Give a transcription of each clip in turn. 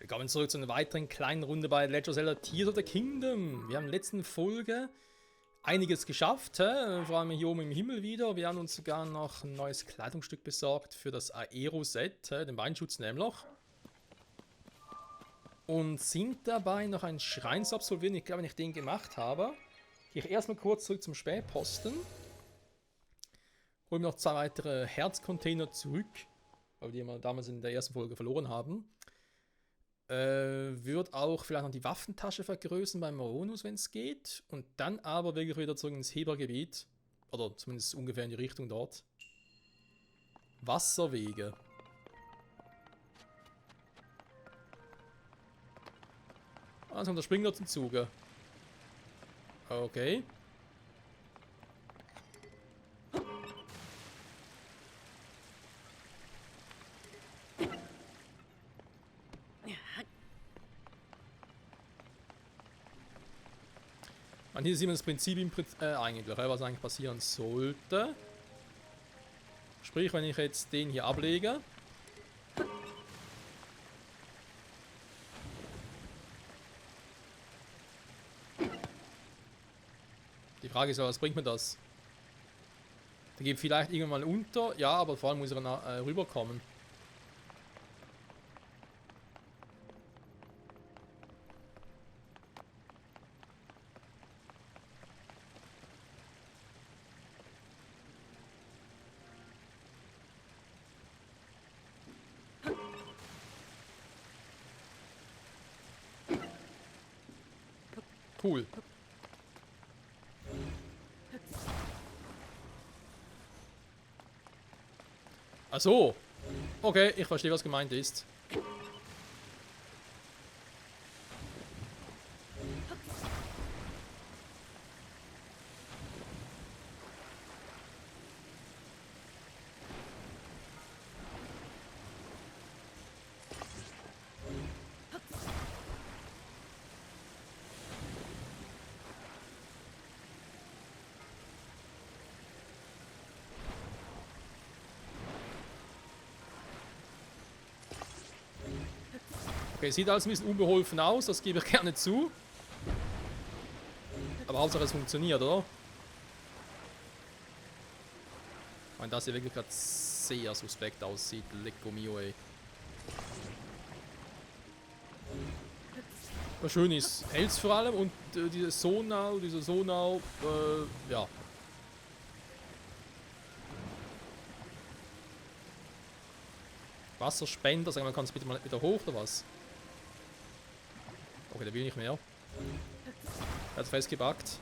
Willkommen zurück zu einer weiteren kleinen Runde bei Legend of Zelda Tears of the Kingdom. Wir haben in der letzten Folge einiges geschafft, vor allem hier oben im Himmel wieder. Wir haben uns sogar noch ein neues Kleidungsstück besorgt für das Aero-Set, den Beinschutz nämlich. Und sind dabei noch einen Schrein zu absolvieren. Ich glaube, wenn ich den gemacht habe, gehe ich erstmal kurz zurück zum Spähposten. Hole mir noch 2 weitere Herzcontainer zurück, weil die wir damals in der ersten Folge verloren haben. Wird auch vielleicht noch die Waffentasche vergrößern beim Moronus, wenn es geht. Und dann aber wirklich wieder zurück ins Hebergebiet. Oder zumindest ungefähr in die Richtung dort. Wasserwege. Also der Springer zum Zuge. Okay. Und hier sieht man das Prinzip eigentlich, was eigentlich passieren sollte. Sprich, wenn ich jetzt den hier ablege. Die Frage ist, was bringt mir das? Der geht vielleicht irgendwann unter, ja, aber vor allem muss er rüberkommen. Cool. Ach so. Okay, ich verstehe, was gemeint ist. Okay, sieht alles ein bisschen unbeholfen aus, das gebe ich gerne zu. Aber Hauptsache es funktioniert, oder? Ich meine, das hier wirklich gerade sehr suspekt aussieht. Lecco mio, ey. Was schön ist, hält's vor allem und dieser Sonau, ja. Wasserspender, sag mal, kannst du bitte mal wieder hoch oder was? Okay, der will nicht mehr. Er hat festgebackt.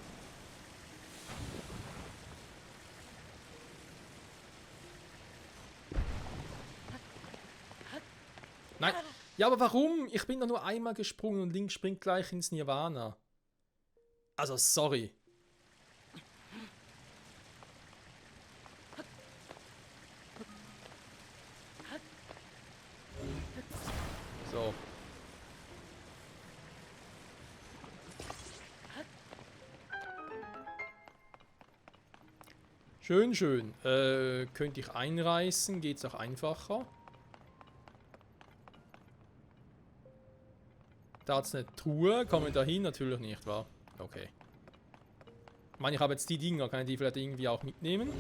Nein. Ja, aber warum? Ich bin da nur einmal gesprungen und Link springt gleich ins Nirvana. Also, sorry. So. Schön, schön. Könnte ich einreißen? Geht's auch einfacher? Da hat's eine Truhe. Kommen wir da hin? Natürlich nicht, wahr? Okay. Ich meine, ich habe jetzt die Dinger. Kann ich die vielleicht irgendwie auch mitnehmen?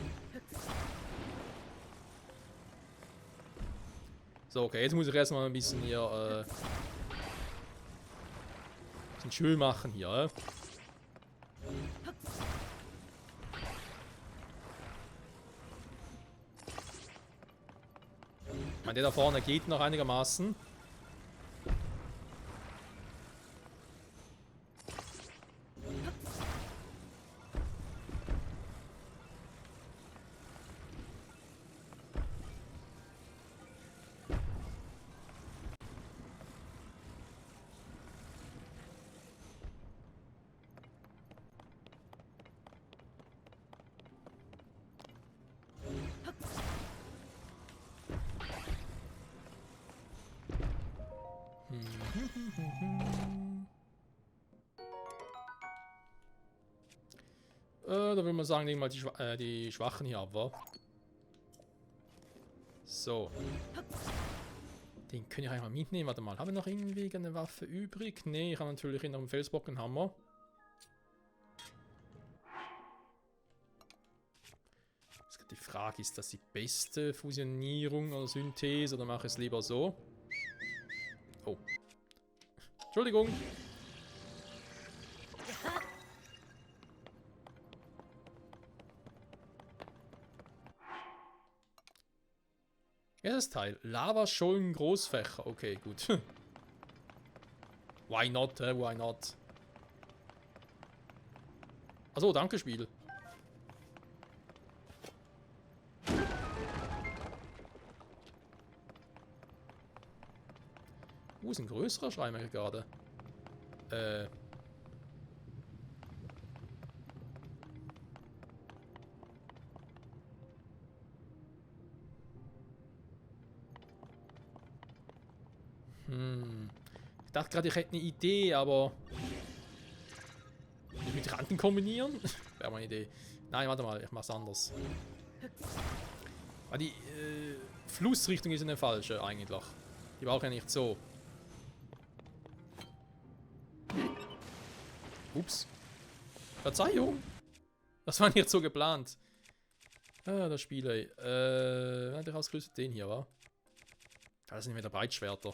So, okay. Jetzt muss ich erstmal ein bisschen hier, ein bisschen schön machen hier, Ich meine, der da vorne geht noch einigermaßen. Da würde man sagen, legen wir mal die Schwachen hier ab, wa? So. Den kann ich einmal mitnehmen. Warte mal, habe ich noch irgendwie eine Waffe übrig? Ne, ich habe natürlich noch einen Felsbrockenhammer. Die Frage, ist das die beste Fusionierung oder Synthese oder mache ich es lieber so? Oh. Entschuldigung. Erstes Teil. Lavaschollen Großfächer. Okay, gut. Why not, why not? Achso, danke Spiel. Ist ein größerer Schreimer gerade. Ich dachte gerade, ich hätte eine Idee, aber... mit Ranken kombinieren? Wäre mal eine Idee. Nein, warte mal, ich mach's anders. Weil die Flussrichtung ist eine falsche eigentlich. Die war auch ja nicht so. Ups. Verzeihung. Das war nicht so geplant. Ah, das Spiel, ey. Wer hat ich ausgerüstet? Den hier, wa? Das sind wieder Breitschwerter.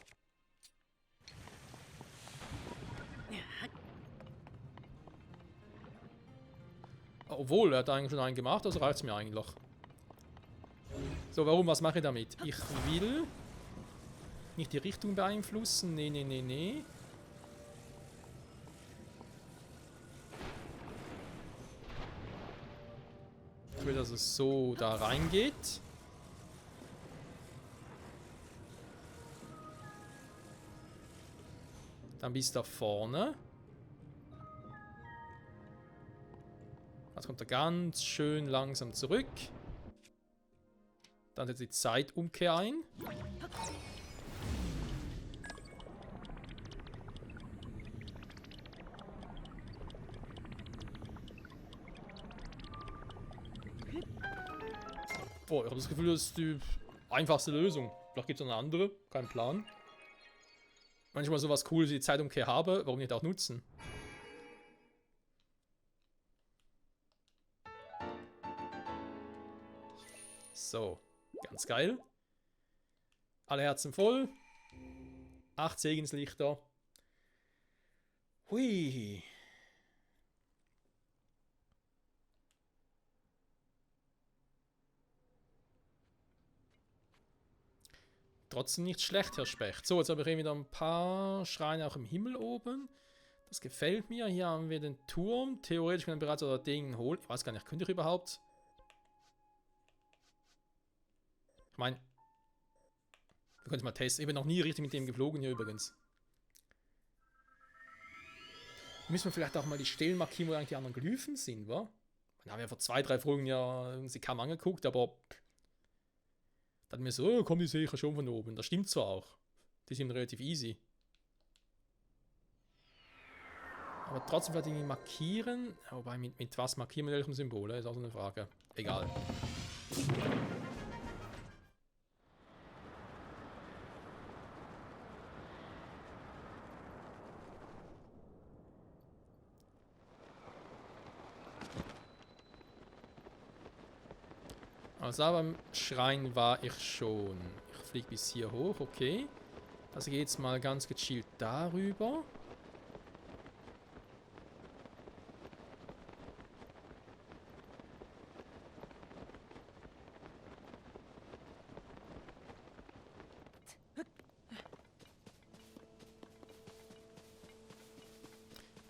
Obwohl, er hat eigentlich schon einen gemacht, also reicht es mir eigentlich. So, warum? Was mache ich damit? Ich will nicht die Richtung beeinflussen. Nee, nee, nee, nee. Ich will, dass es so da reingeht. Dann bis da vorne. Jetzt kommt er ganz schön langsam zurück. Dann setzt die Zeitumkehr ein. Boah, ich habe das Gefühl, das ist die einfachste Lösung. Vielleicht gibt es noch eine andere, kein Plan. Manchmal sowas Cooles wie die Zeitumkehr habe, warum nicht auch nutzen? So, ganz geil. Alle Herzen voll. 8 Segenslichter. Hui. Trotzdem nicht schlecht, Herr Specht. So, jetzt habe ich eben wieder ein paar Schreine auch im Himmel oben. Das gefällt mir. Hier haben wir den Turm. Theoretisch können wir bereits das Ding holen. Ich weiß gar nicht, könnte ich überhaupt... Ich meine, wir können es mal testen. Ich bin noch nie richtig mit dem geflogen hier übrigens. Müssen wir vielleicht auch mal die Stellen markieren, wo eigentlich die anderen Glyphen sind, wa? Dann haben wir vor 2, 3 Folgen ja sie kaum angeguckt, aber dann mir so, oh, komm, die sehe ich ja schon von oben. Das stimmt zwar auch. Die sind relativ easy. Aber trotzdem vielleicht irgendwie markieren. Wobei, mit was markieren wir welchem Symbol? Ist auch so eine Frage. Egal. Also beim Schrein war ich schon. Ich fliege bis hier hoch, okay. Also geht jetzt mal ganz gechillt darüber.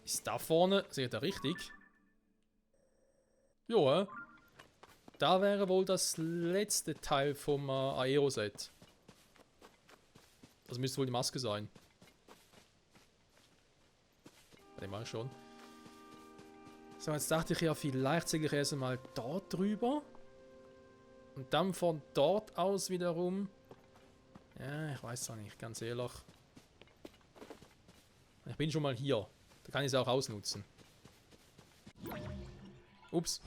Ist da vorne, seht ihr richtig? Jo, da wäre wohl das letzte Teil vom Aero-Set. Das müsste wohl die Maske sein. Bei dem war ich schon. So, jetzt dachte ich ja, vielleicht segel ich erst mal dort drüber. Und dann von dort aus wiederum. Ja, ich weiß es auch nicht, ganz ehrlich. Ich bin schon mal hier. Da kann ich es auch ausnutzen. Ups.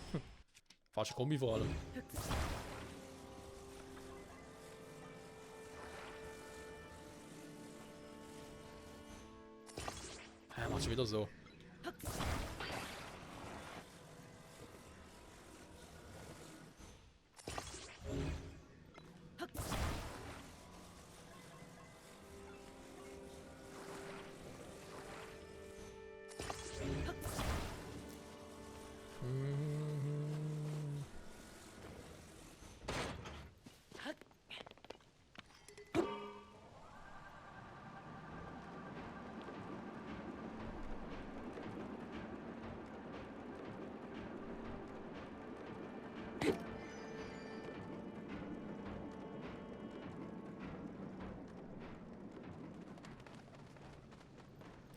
Falsche Kombi vor allem. schon wieder so.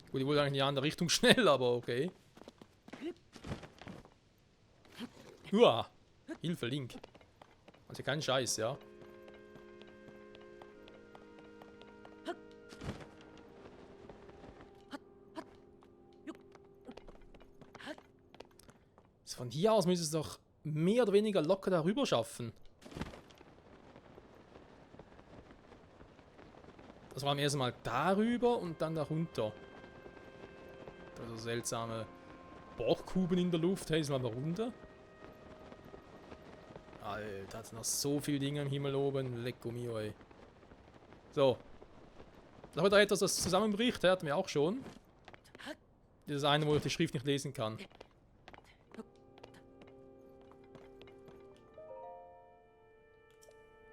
Gut, ich wollte eigentlich in die andere Richtung schnell, aber okay. Uah. Hilfe, Link. Also kein Scheiß, ja. Von hier aus müsste es doch mehr oder weniger locker darüber schaffen. Das war erst mal darüber und dann darunter. Also seltsame Bauchkuben in der Luft. Hey, ist mal runter. Alter, hat noch so viele Dinge im Himmel oben. Lecco mio, ey. So. Da hat er etwas, das zusammenbricht. Der hatten wir auch schon. Das eine, wo ich die Schrift nicht lesen kann.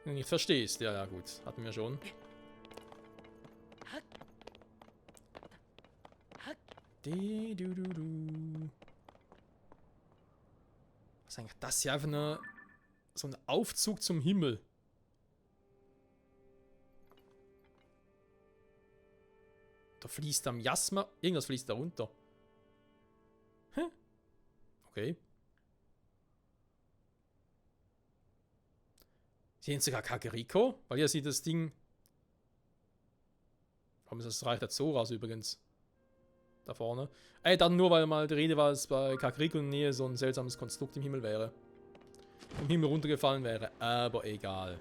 Wenn du nicht verstehst. Ja, ja, gut. Hatten wir schon. Was ist eigentlich das hier? Einfach nur so ein Aufzug zum Himmel. Da fließt am Jasma. Irgendwas fließt da runter. Hä? Okay. Hier ist sogar Kageriko, weil hier sieht das Ding. Warum ist das Reich der Zoras übrigens? Da vorne. Ey, dann nur, weil mal die Rede war, dass bei Kageriko in der Nähe so ein seltsames Konstrukt im Himmel wäre. Im Himmel runtergefallen wäre, aber egal.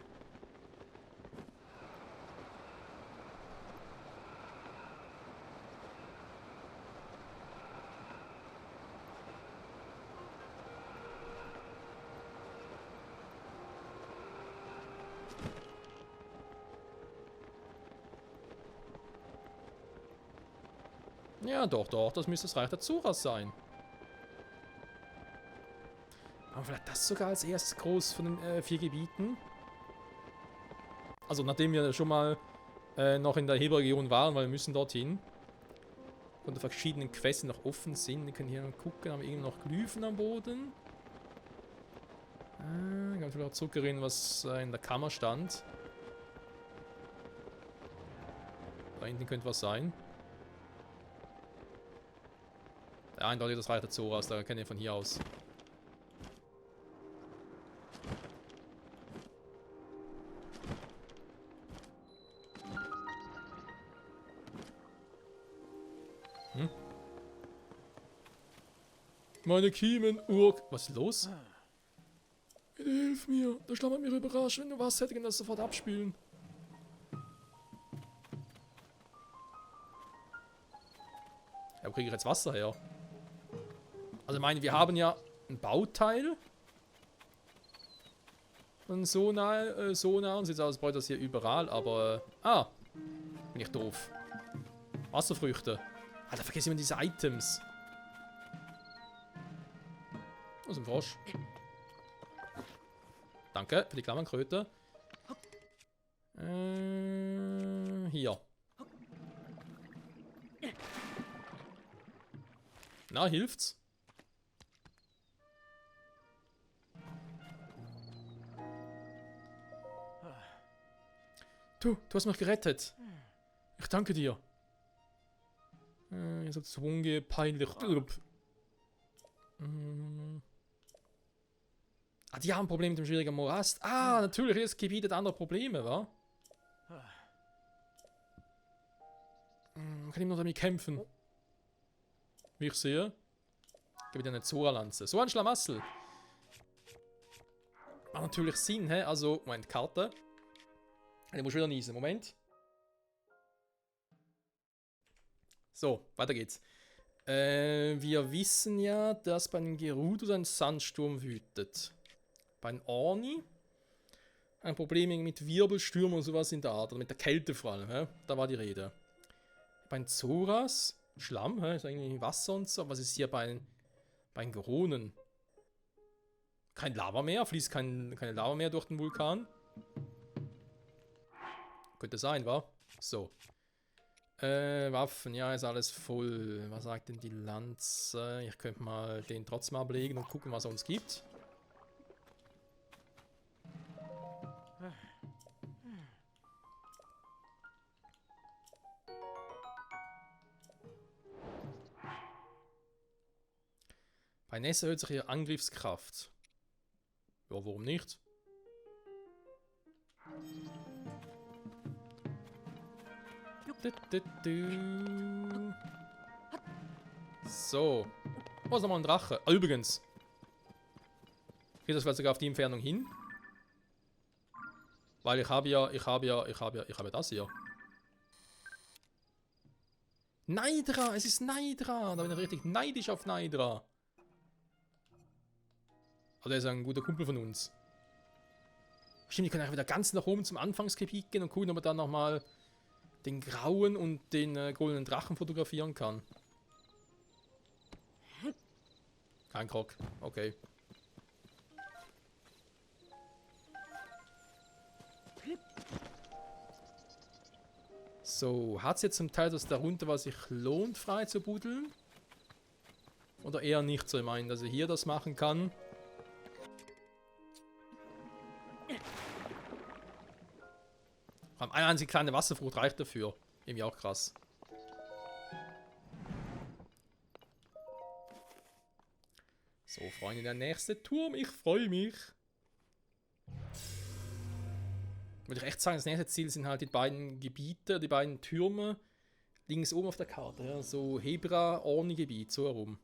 Ja, doch, doch, das müsste das Reich der Zoras sein. Aber vielleicht das sogar als erstes groß von den 4 Gebieten. Also nachdem wir schon mal noch in der Hebelregion waren, weil wir müssen dorthin. Und die verschiedenen Quests noch offen sind. Wir können hier mal gucken, haben wir irgendwie noch Glyphen am Boden. Ich kann vielleicht auch zurückerinnern, was in der Kammer stand. Da hinten könnte was sein. Ja, eindeutig das Reich der Zoras, da kennen wir von hier aus. Meine Kiemen-Uhr. Was ist los? Bitte hilf mir. Der Schlamm hat mich überrascht. Wenn du was hätte, kann das sofort abspielen. Ja, wo kriege ich jetzt Wasser her? Also ich meine, wir haben ja ein Bauteil. Und Sonar und sieht aus, als bräuchte das hier überall, aber... bin ich doof. Wasserfrüchte. Da vergesse ich immer diese Items. Aus dem Frosch. Danke für die Klammernkröte. Hier. Na, hilft's? Du hast mich gerettet. Ich danke dir. Ihr seid so peinlich. Die haben ein Problem mit dem schwierigen Morast. Natürlich, es gibt andere Probleme, wa? Kann ich noch damit kämpfen? Wie ich sehe. Gebe dir eine Zora-Lanze. So ein Schlamassel. Macht natürlich Sinn, hä? Also, Moment, Karte. Ich muss wieder niesen. Moment. So, weiter geht's. Wir wissen ja, dass bei den Gerudo ein Sandsturm wütet. Bei den Orni ein Problem mit Wirbelstürmen und sowas in der Art. Oder mit der Kälte vor allem. Hä? Da war die Rede. Bei den Zoras, Schlamm, hä? Ist eigentlich Wasser und so. Was ist hier bei den Geronen? Kein Lava mehr? Fließt keine Lava mehr durch den Vulkan? Könnte sein, wa? So. Waffen, ja, ist alles voll. Was sagt denn die Lanze? Ich könnte mal den trotzdem ablegen und gucken, was er uns gibt. Bei Nässe erhöht sich ihre Angriffskraft. Ja, warum nicht? So. Oh, ist nochmal ein Drache. Ah, übrigens. Geht das vielleicht sogar auf die Entfernung hin? Weil ich habe ja das hier. Naidra, es ist Naidra. Da bin ich richtig neidisch auf Naidra. Aber der ist ein guter Kumpel von uns. Stimmt, wir können auch wieder ganz nach oben zum Anfangsgebiet gehen und gucken, ob man dann nochmal den grauen und den goldenen Drachen fotografieren kann. Kein Krog, okay. So, hat es jetzt zum Teil das darunter, was sich lohnt, frei zu buddeln? Oder eher nicht so? Ich meine, dass ich hier das machen kann. Eine einzige kleine Wasserfrucht reicht dafür. Irgendwie auch krass. So, Freunde, der nächste Turm. Ich freue mich. Würde ich echt sagen, das nächste Ziel sind halt die beiden Gebiete, die beiden Türme links oben auf der Karte. Ja, so Hebra-Orni-Gebiet, so herum.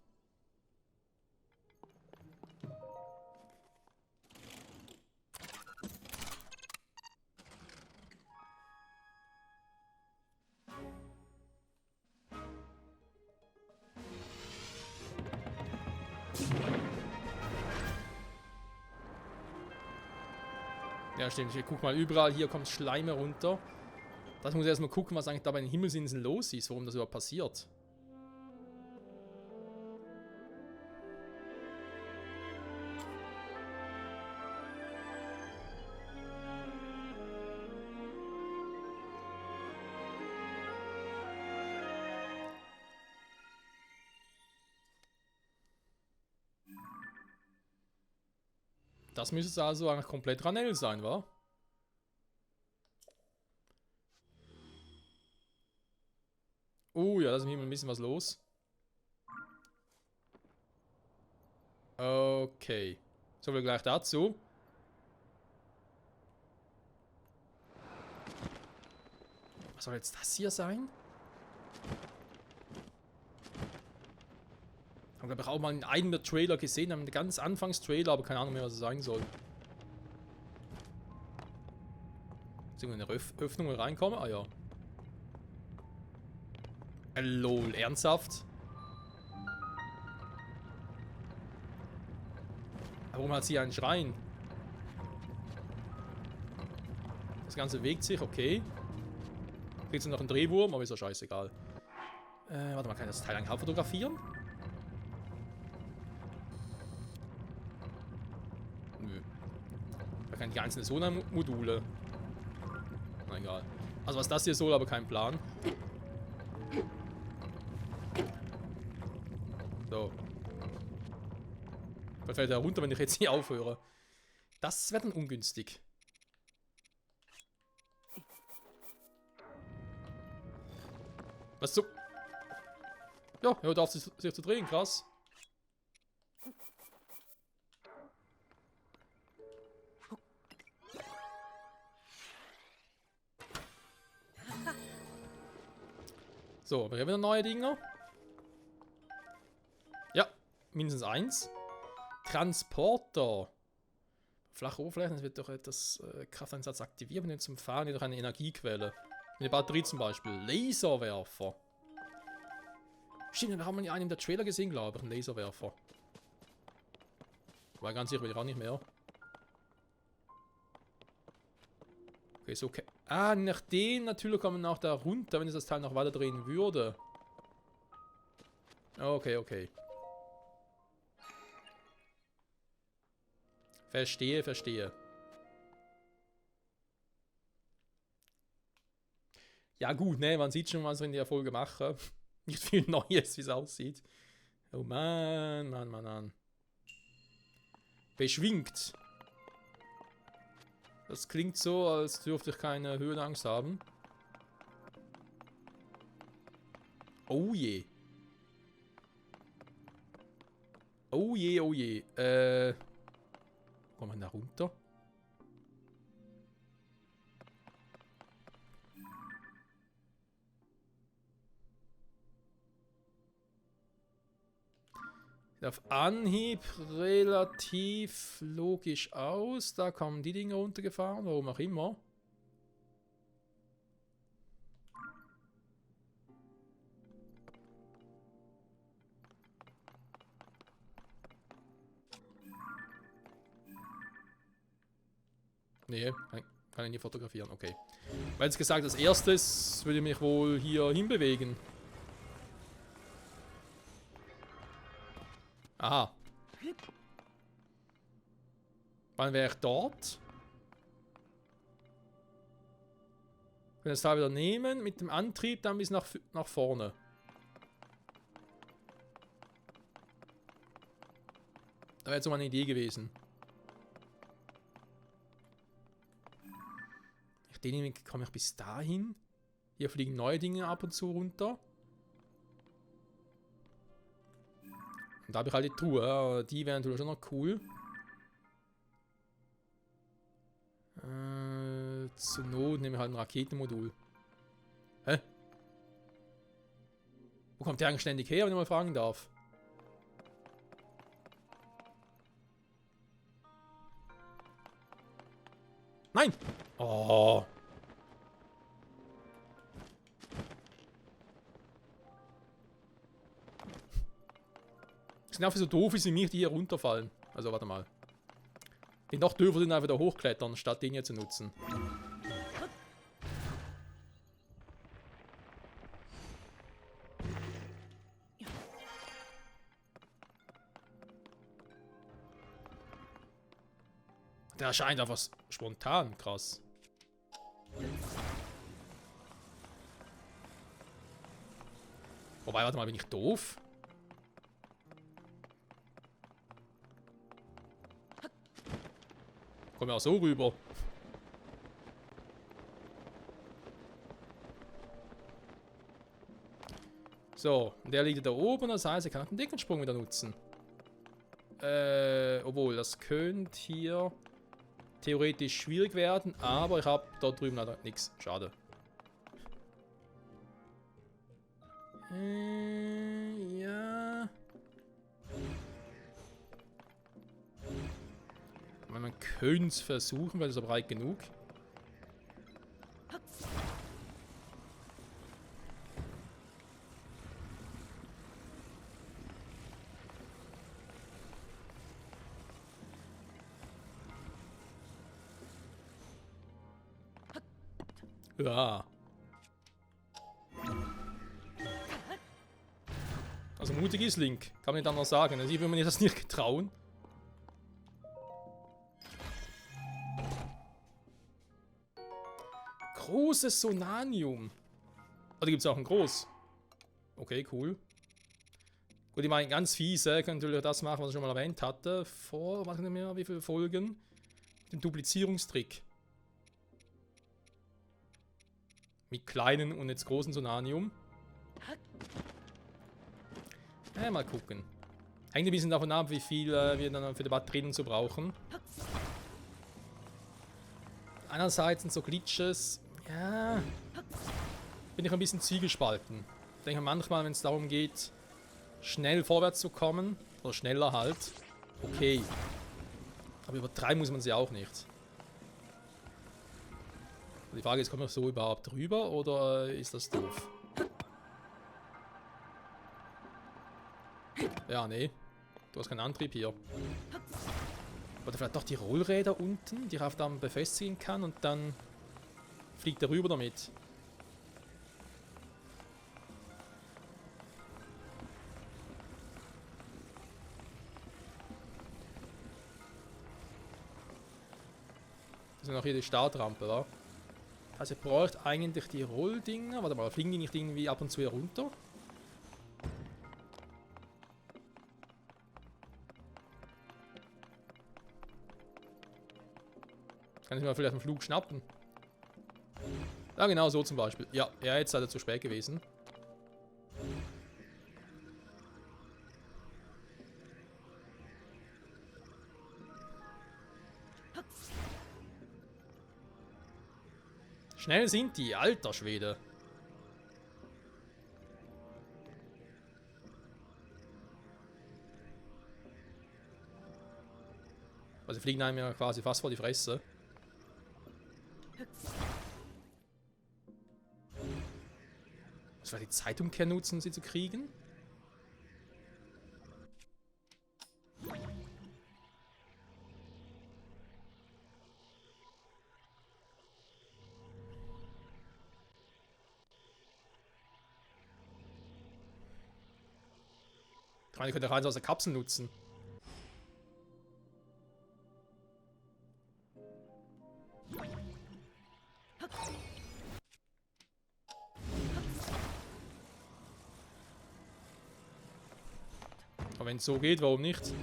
Ja, stimmt. Ich guck mal, überall hier kommt Schleim runter. Das muss ich erstmal gucken, was eigentlich da bei den Himmelsinseln los ist, warum das überhaupt passiert. Das müsste es also eigentlich komplett Ranell sein, wa? Oh ja, da ist im Himmel ein bisschen was los. Okay. So viel gleich dazu. Was soll jetzt das hier sein? Haben glaube ich auch mal in einem der Trailer gesehen, haben einen ganz Anfangstrailer, aber keine Ahnung mehr, was es sein soll. Ist irgendwo eine Öffnung, wo wir reinkommen? Ah ja. Lol, ernsthaft? Warum hat sie hier einen Schrein? Das Ganze bewegt sich, okay. Kriegt sie noch einen Drehwurm, aber ist ja scheißegal. Warte mal, kann ich das Teil eigentlich auch fotografieren? Nö. Da kann die einzelnen Sonar-Module. Na egal. Also was das hier soll, aber kein Plan. So. Vielleicht fällt er runter, wenn ich jetzt hier aufhöre. Das wäre dann ungünstig. Was so? Ja, er darf sich zu drehen, krass. So, aber hier wieder neue Dinger. Ja, mindestens eins. Transporter. Flache Oberflächen, das wird durch etwas Krafteinsatz aktiviert, und zum Fahren jedoch eine Energiequelle. Eine Batterie zum Beispiel. Laserwerfer. Stimmt, wir haben ja einen der Trailer gesehen, glaube ich. Einen Laserwerfer. War ganz sicher, will ich auch nicht mehr. Okay, so okay. Ah, nach dem natürlich kommen wir auch da runter, wenn es das Teil noch weiter drehen würde. Okay, okay. Verstehe, verstehe. Ja gut, ne, man sieht schon, was wir in der Folge machen. Nicht viel Neues, wie es aussieht. Oh Mann, Mann, Mann, Mann. Beschwingt. Das klingt so, als dürfte ich keine Höhenangst haben. Oh je. Oh je, oh je. Kommen wir da runter? Sieht auf Anhieb relativ logisch aus. Da kommen die Dinge runtergefahren, warum auch immer. Nee, kann ich nicht fotografieren, okay. Weil jetzt gesagt, als erstes würde ich mich wohl hier hinbewegen. Aha. Wann wäre ich dort? Ich kann das Teil wieder nehmen, mit dem Antrieb dann bis nach vorne. Das wäre jetzt so meine Idee gewesen. Ich denke, komme ich bis dahin. Hier fliegen neue Dinge ab und zu runter. Und da habe ich halt die Truhe. Die wären natürlich schon noch cool. Zur Not nehme ich halt ein Raketenmodul. Hä? Wo kommt der eigentlich ständig her, wenn ich mal fragen darf? Nein! Oh. Es sind einfach so doof wie mir, die hier runterfallen. Also warte mal. Die noch dürfen sind einfach da hochklettern, statt den hier zu nutzen. Der erscheint einfach spontan, krass. Wobei, warte mal, bin ich doof? Komm ja auch so rüber. So, der liegt da oben, das heißt, er kann auch den Deckensprung wieder nutzen. Obwohl, das könnte hier theoretisch schwierig werden, aber ich habe dort drüben leider nichts. Schade. Ja. Man könnte es versuchen, weil es aber breit genug. Ja. Also mutig ist Link, kann man nicht anders sagen. Also ich würde mir das nicht getrauen. Großes Sonanium. Oh, da gibt es auch ein groß. Okay, cool. Gut, ich meine, ganz fiese, kann natürlich das machen, was ich schon mal erwähnt hatte. Vor, was nicht mehr, wie viele Folgen? Den Duplizierungstrick. Mit kleinen und jetzt großen Sonanium. Ja, mal gucken. Hängt ein bisschen davon ab, wie viel wir dann für die Batterien so brauchen. Einerseits sind so Glitches, ja, bin ich ein bisschen zwiegespalten. Ich denke manchmal, wenn es darum geht, schnell vorwärts zu kommen, oder schneller halt, okay. Aber übertreiben muss man sie auch nicht. Die Frage ist, komme ich so überhaupt rüber oder ist das doof? Ja, nee. Du hast keinen Antrieb hier. Oder vielleicht doch die Rollräder unten, die ich auf dann befestigen kann und dann fliegt er rüber damit. Das ist noch hier die Startrampe, wa? Also ihr braucht eigentlich die Rolldinger. Warte mal, fliegen die nicht irgendwie ab und zu hier runter? Kann ich mal vielleicht einen Flug schnappen? Ja, genau so zum Beispiel. Ja, jetzt seid ihr zu spät gewesen. Schnell sind die, alter Schwede. Also sie fliegen einem ja quasi fast vor die Fresse. Was war die Zeitumkehr nutzen, um sie zu kriegen? Ich meine, ihr könnt auch eins aus der Kapsel nutzen. Aber wenn es so geht, warum nicht?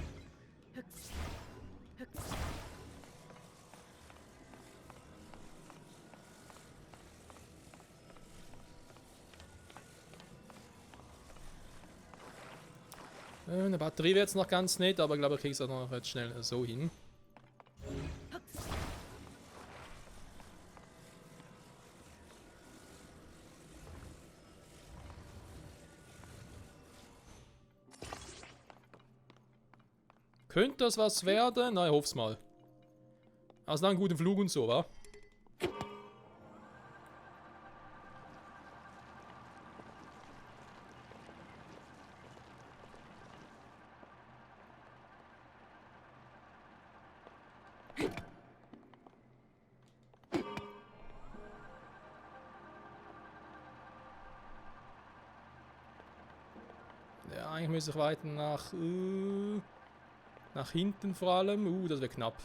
Eine Batterie wäre jetzt noch ganz nett, aber ich glaube, ich kriege es auch noch jetzt schnell so hin. Könnte das was werden? Na, ich hoffe es mal. Also dann einen guten Flug und so, wa? Ja, eigentlich müsste ich weiter nach hinten vor allem. Das wäre knapp.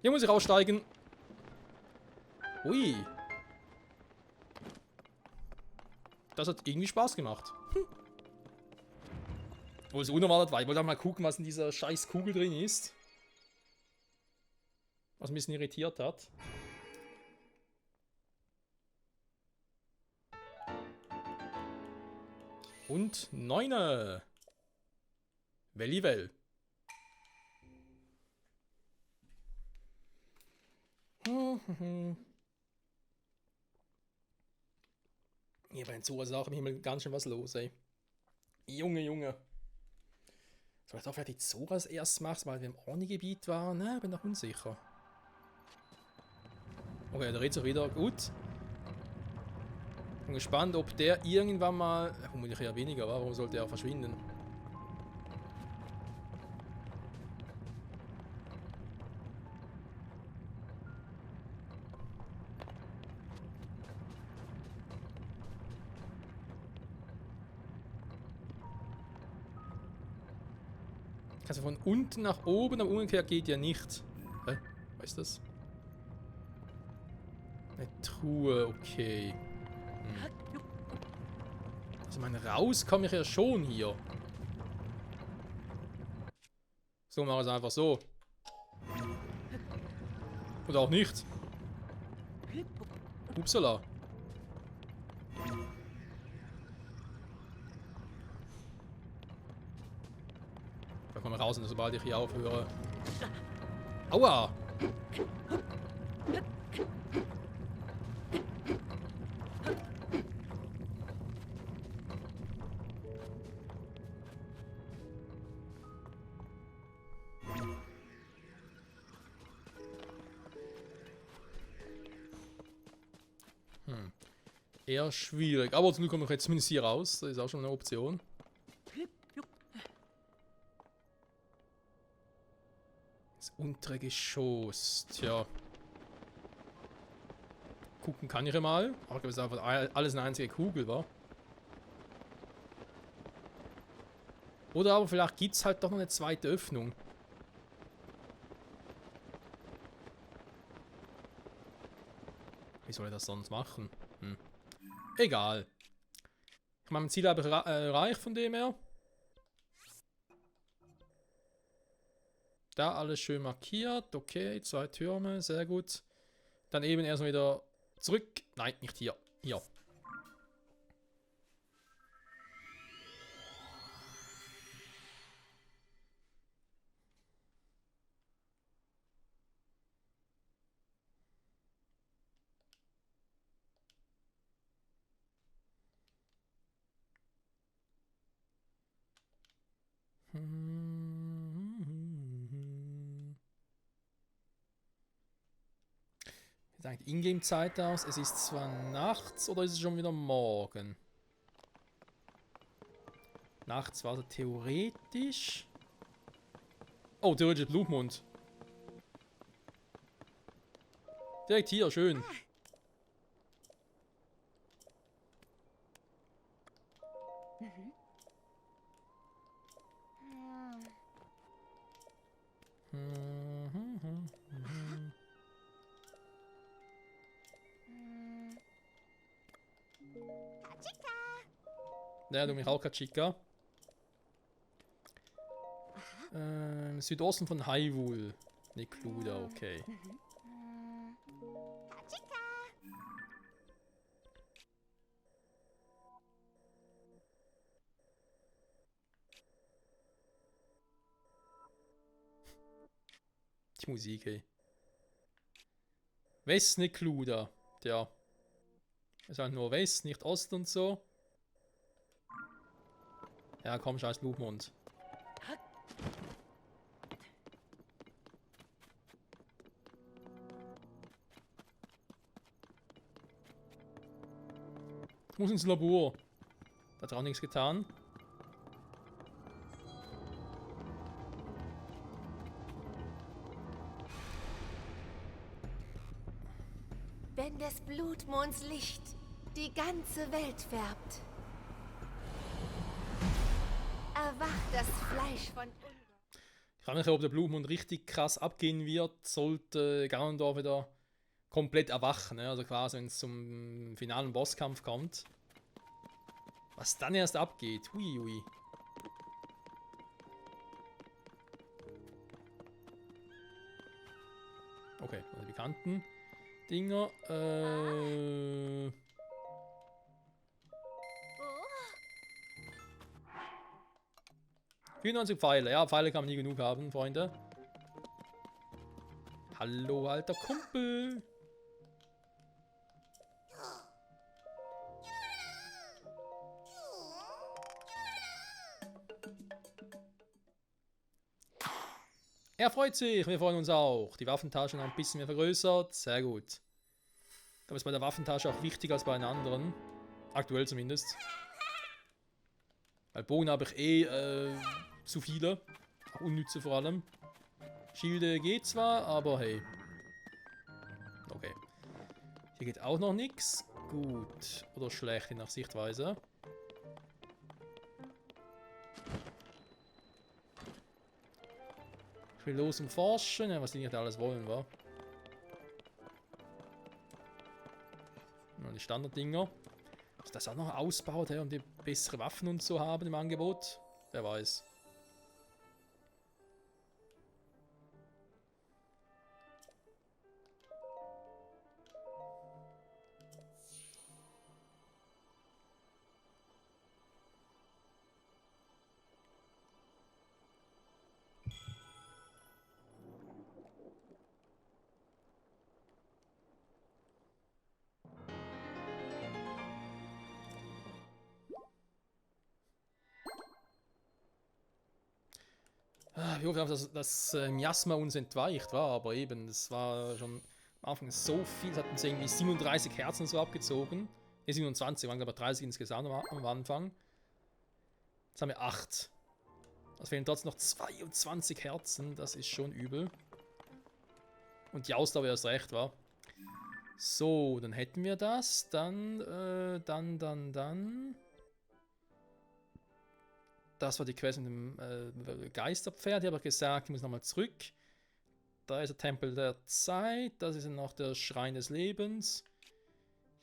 Hier muss ich aussteigen. Ui. Das hat irgendwie Spaß gemacht. Obwohl es unerwartet war. Ich wollte auch mal gucken, was in dieser scheiß Kugel drin ist. Was mich ein bisschen irritiert hat. Und 9. Welliwell. Hier bei den Zora-Sachen im Himmel ganz schön was los, ey. Junge, Junge. Soll ich doch vielleicht die Zoras erst machen, weil wir im Orni-Gebiet waren? Ne, bin noch unsicher. Okay, der dreht sich wieder. Gut. Bin gespannt, ob der irgendwann mal... Vermutlich eher weniger, warum sollte er verschwinden? Also von unten nach oben, aber umgekehrt geht ja nicht. Hä? Was ist das? Eine Truhe, okay. Also mein raus komme ich ja schon hier. So, machen wir es einfach so. Oder auch nicht. Upsala. Da komme ich raus, sobald ich hier aufhöre. Aua! eher schwierig. Aber zum Glück kommen wir jetzt zumindest hier raus. Das ist auch schon eine Option. Das untere Geschoss. Tja. Gucken kann ich ja mal. Aber ich glaube, es ist einfach alles eine einzige Kugel, war. Oder aber vielleicht gibt es halt doch noch eine zweite Öffnung. Wie soll ich das sonst machen? Hm. Egal. Ich meine, mein Ziel habe ich erreicht von dem her. Da alles schön markiert. Okay, 2 Türme, sehr gut. Dann eben erstmal wieder zurück. Nein, nicht hier. Hier. Wie sieht die Ingame-Zeit aus? Es ist zwar nachts oder ist es schon wieder morgen? Nachts war es theoretisch. Oh, theoretisch Blutmond. Direkt hier, schön. Ja, du mich auch, Chica. Südosten von Hyrule. Nekluda, okay. Die Musik, ey. West Nekluda. Tja. Ist halt nur West, nicht Ost und so. Ja, komm, scheiß Blutmond. Ich muss ins Labor. Da hat er auch nichts getan. Wenn des Blutmonds Licht die ganze Welt färbt, erwacht das Fleisch von... Ich frage mich, ob der Blutmond richtig krass abgehen wird, sollte Ganondorf wieder komplett erwachen. Ne? Also quasi, wenn es zum finalen Bosskampf kommt. Was dann erst abgeht. Hui, hui. Okay, also die bekannten Dinger. 94 Pfeile. Ja, Pfeile kann man nie genug haben, Freunde. Hallo, alter Kumpel. Er freut sich, wir freuen uns auch. Die Waffentasche noch ein bisschen mehr vergrößert. Sehr gut. Ich glaube, es ist bei der Waffentasche auch wichtiger als bei einer anderen. Aktuell zumindest. Weil Bogen habe ich zu viele. Auch unnütze vor allem. Schilde geht zwar, aber hey. Okay. Hier geht auch noch nichts. Gut. Oder schlecht, je nach Sichtweise. Ich will los und forschen, ja, was die nicht alles wollen, wa? Nur die Standarddinger. Ist das auch noch ausbaut, um die bessere Waffen und so haben im Angebot? Wer weiß. Ich hoffe, dass Miasma uns entweicht war, aber eben, das war schon am Anfang so viel, es hat uns irgendwie 37 Herzen so abgezogen. 27, waren glaube ich 30 insgesamt am Anfang. Jetzt haben wir 8. Es fehlen trotzdem noch 22 Herzen, das ist schon übel. Und die Ausdauer erst recht, war. So, dann hätten wir das. Dann. Das war die Quest mit dem Geisterpferd. Ich habe gesagt, ich muss nochmal zurück. Da ist der Tempel der Zeit. Das ist noch der Schrein des Lebens.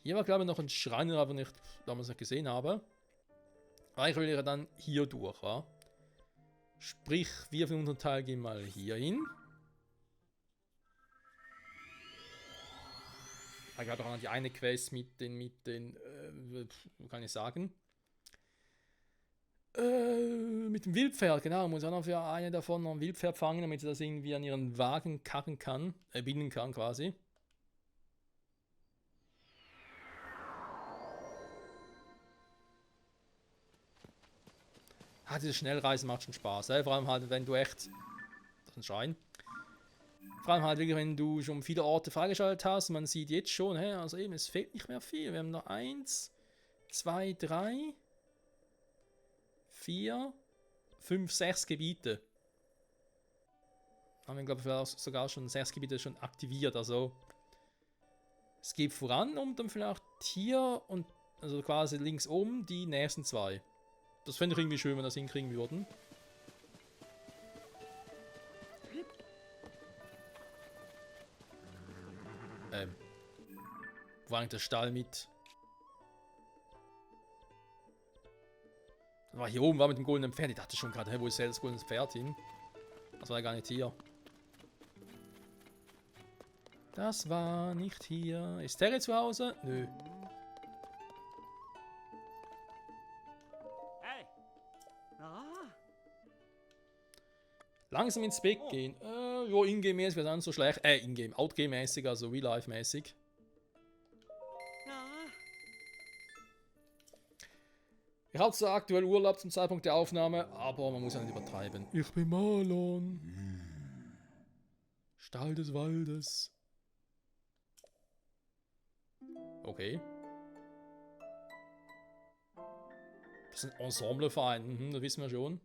Hier war, glaube ich, noch ein Schrein, aber nicht damals noch gesehen habe. Aber ich will ja dann hier durch, wa? Sprich, wir von unserem Teil gehen mal hier hin. Ich habe auch noch die eine Quest mit den kann ich sagen? Mit dem Wildpferd, genau. Muss auch noch für eine davon noch ein Wildpferd fangen, damit sie das irgendwie an ihren Wagen karren kann, binden kann quasi. Dieses Schnellreisen macht schon Spaß, vor allem halt, wenn du echt, das ist ein Schrein, vor allem halt wirklich, wenn du schon viele Orte freigeschaltet hast, man sieht jetzt schon, also eben, es fehlt nicht mehr viel, wir haben noch 1, 2, 3, 4, 5, 6 Gebiete. Haben wir, glaube ich, sogar schon 6 Gebiete schon aktiviert, also es geht voran und dann vielleicht hier und, also quasi links oben, die nächsten 2. Das fände ich irgendwie schön, wenn wir das hinkriegen würden. Wo war eigentlich der Stall mit? Das war hier oben, war mit dem goldenen Pferd. Ich dachte schon gerade, wo ist das goldene Pferd hin? Das war ja gar nicht hier. Das war nicht hier. Ist Terry zu Hause? Nö. Langsam ins Bett gehen. Jo, Ingame-mäßig wäre es nicht so schlecht. Ingame, Outgame-mäßig, also Real-Life-mäßig. Ich habe zwar aktuell Urlaub zum Zeitpunkt der Aufnahme, aber man muss ja nicht übertreiben. Ich bin Marlon. Stall des Waldes. Okay. Das ist ein Ensembleverein, das wissen wir schon.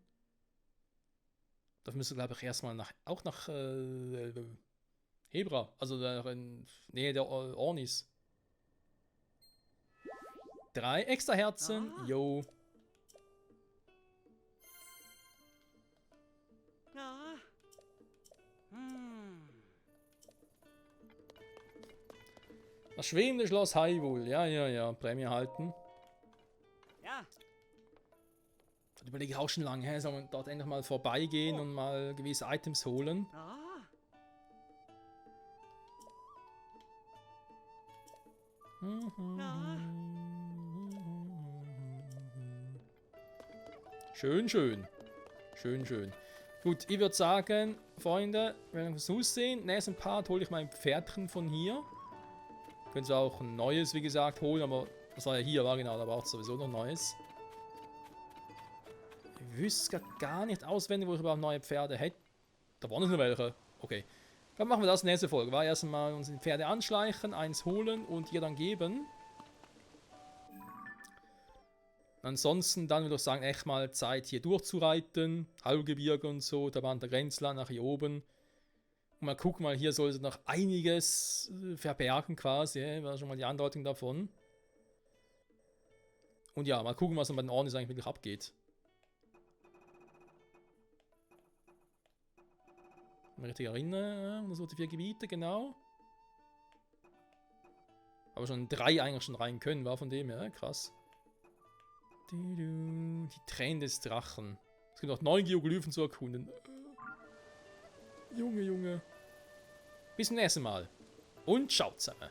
Da müsste, glaube ich, erstmal auch nach Hebra, also in Nähe der Ornis. 3 extra Herzen, yo. Das schwebende Schloss Hyrule, ja, Prämie halten. Ja. Das überlege ich auch schon lange, soll man dort endlich mal vorbeigehen und mal gewisse Items holen. Schön, schön. Schön, schön. Gut, ich würde sagen, Freunde, wenn wir das aussehen, nächsten Part hole ich mein Pferdchen von hier. Können Sie auch ein neues, wie gesagt, holen, aber das war ja hier, war genau, da war auch sowieso noch Neues. Ich wüsste gar nicht auswendig, wo ich überhaupt neue Pferde hätte. Da waren noch welche. Okay. Dann machen wir das nächste Folge. War erstmal uns die Pferde anschleichen, eins holen und ihr dann geben. Ansonsten dann würde ich sagen, echt mal Zeit hier durchzureiten. Halbgebirge und so, da waren der Grenzland nach hier oben. Und mal gucken, mal hier sollte noch einiges verbergen quasi. War schon mal die Andeutung davon. Und ja, mal gucken, was dann bei den Ornis eigentlich wirklich abgeht. Wenn ich mich richtig erinnere, das sind die 4 Gebiete, genau. Aber schon 3 eigentlich schon rein können, war von dem her, krass. Die Tränen des Drachen. Es gibt noch 9 Geoglyphen zu erkunden. Junge. Bis zum nächsten Mal. Und ciao zusammen.